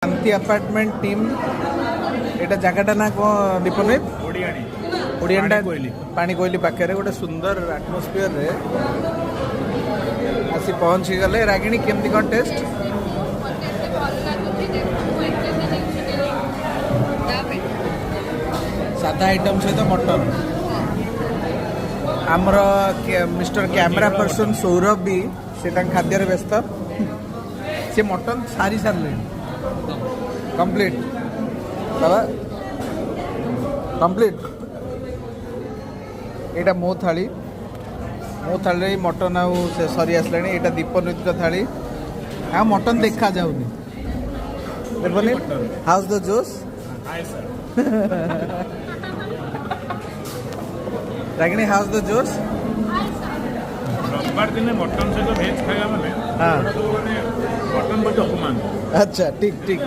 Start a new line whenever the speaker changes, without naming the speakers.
शांति apartment team एटा जगटा ना कौन दीपन ओडियाटा पानी कोइली पाखे गोटे सुंदर आटमोस्फियर रे आसी पहुंची गले। रागिणी केमती कौन टेस्ट सादा आइटम सहित मटन आमर मिस्टर कैमरा पर्सन सौरभ भी से खाद्य व्यस्त से मटन सारी सारे कंप्लीट बाबा कंप्लीट एटा मो थाली मटन आउ से सरी आसला एटा दीपन थाली आ मटन देखा जाऊनी देखनी हाउस द जोश रागिणी हाउस द जोश
रविवार दिन मटन सहित भेज खाଇବା ମାନେ ମଟନ ଗୋଟେ ଅପମାନ।
अच्छा ठीक ठीक।